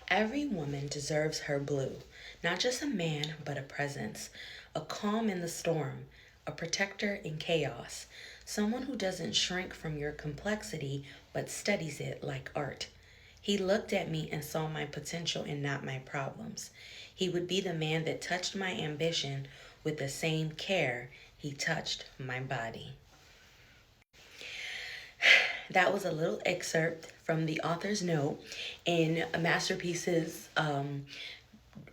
Every woman deserves her blue, not just a man, but a presence, a calm in the storm, a protector in chaos, someone who doesn't shrink from your complexity but studies it like art. He looked at me and saw my potential and not my problems. He would be the man that touched my ambition with the same care he touched my body. That was a little excerpt from the author's note in Masterpiece's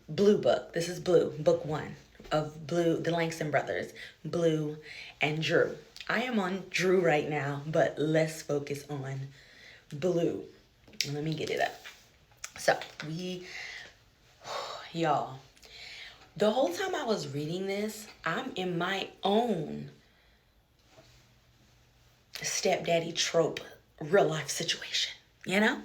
Blue book. This is Blue, book one of Bleu, the Langston brothers, Bleu and Drew. I am on Drew right now, but let's focus on Blue. Let me get it up. So y'all, the whole time I was reading this, I'm in my own stepdaddy trope real life situation, you know?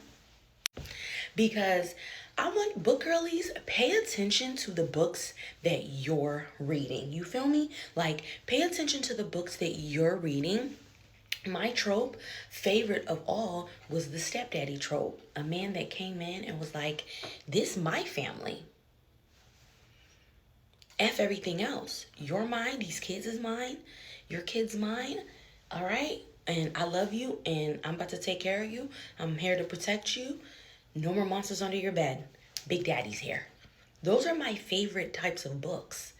Because I want book girlies, pay attention to the books that you're reading. You feel me? Like, pay attention to the books that you're reading. My trope, favorite of all, was the stepdaddy trope. A man that came in and was like, this my family. F everything else. You're mine, these kids is mine, your kid's mine, all right? And I love you, and I'm about to take care of you. I'm here to protect you. No more monsters under your bed. Big Daddy's here. Those are my favorite types of books.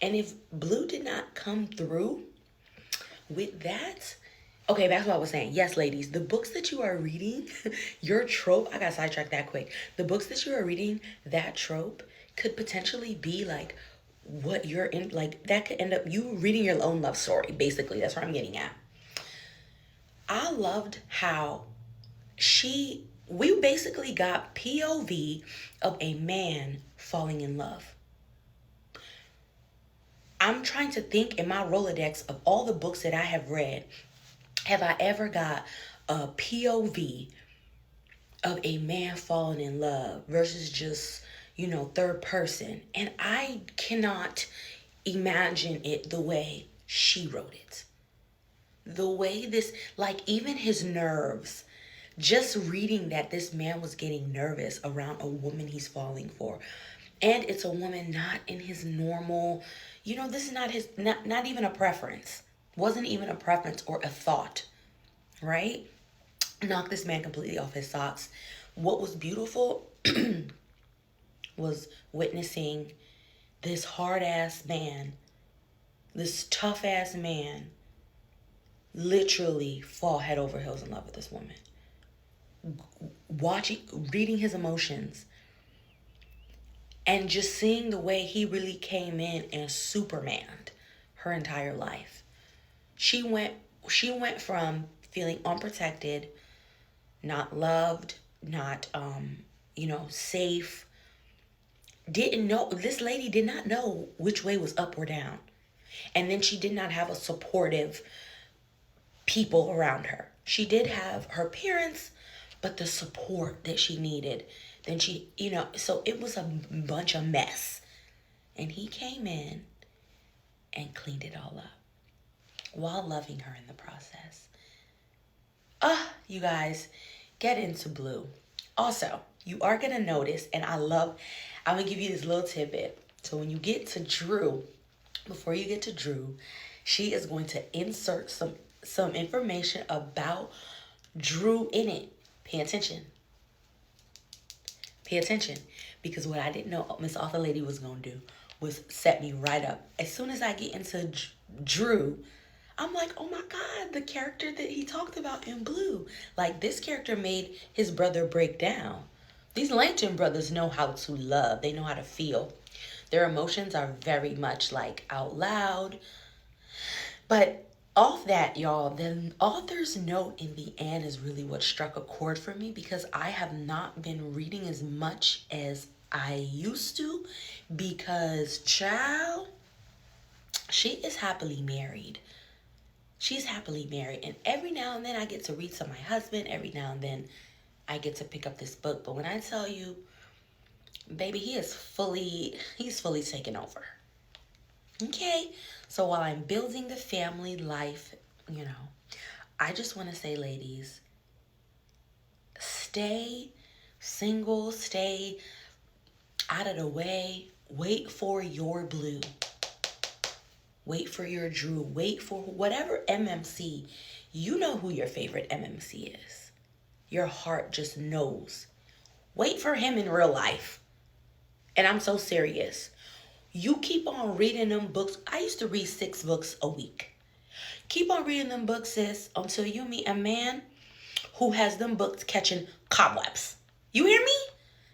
And if Blue did not come through with that, okay, that's what I was saying. Yes, ladies, the books that you are reading, your trope, I got sidetracked that quick. The books that you are reading, that trope could potentially be like what you're in, like that could end up you reading your own love story. Basically, that's what I'm getting at. I loved how we basically got POV of a man falling in love. I'm trying to think in my Rolodex of all the books that I have read, have I ever got a POV of a man falling in love versus just, third person? And I cannot imagine it the way she wrote it. The way this, like, even his nerves, just reading that this man was getting nervous around a woman he's falling for. And it's a woman not in his normal, this is not even a preference. Wasn't even a preference or a thought, right? Knocked this man completely off his socks. What was beautiful was witnessing this hard-ass man, this tough-ass man, literally fall head over heels in love with this woman. Reading his emotions, and just seeing the way he really came in and Supermaned her entire life. She went from feeling unprotected, not loved, not safe. This lady did not know which way was up or down. And then she did not have a supportive people around her. She did have her parents, but the support that she needed, then she, so it was a bunch of mess. And he came in and cleaned it all up while loving her in the process. You guys, get into Blue. Also, you are going to notice, and I'm going to give you this little tidbit. So when you get to Drew, before you get to Drew, she is going to insert some information about Drew in it. Pay attention. Pay attention. Because what I didn't know Miss Author Lady was going to do was set me right up. As soon as I get into Drew, I'm like, oh my God, the character that he talked about in Blue. Like, this character made his brother break down. These Langton brothers know how to love. They know how to feel. Their emotions are very much like out loud. But off that, y'all, the author's note in the end is really what struck a chord for me, because I have not been reading as much as I used to, because child, she is happily married. She's happily married. And every now and then I get to read to my husband. Every now and then I get to pick up this book. But when I tell you, baby, he's fully taken over. Okay? So while I'm building the family life, I just want to say, ladies, stay Single, stay out of the way. Wait for your Bleu. Wait for your Drew. Wait for whatever MMC. You know who your favorite MMC is. Your heart just knows. Wait for him in real life. And I'm so serious. You keep on reading them books. I used to read 6 books a week. Keep on reading them books, sis, until you meet a man who has them books catching cobwebs. You hear me?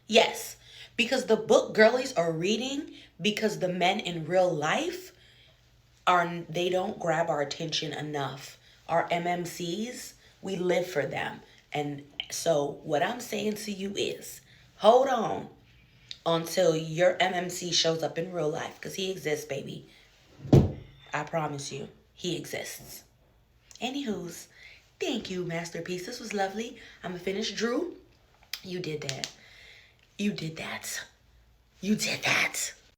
Yes. Because the book girlies are reading, because the men in real life they don't grab our attention enough. Our MMCs, we live for them. And so what I'm saying to you is, hold on until your MMC shows up in real life, because he exists, baby. I promise you, he exists. Anywho's, thank you, Masterpiece. This was lovely. I'm gonna finish. Drew, you did that. You did that. You did that.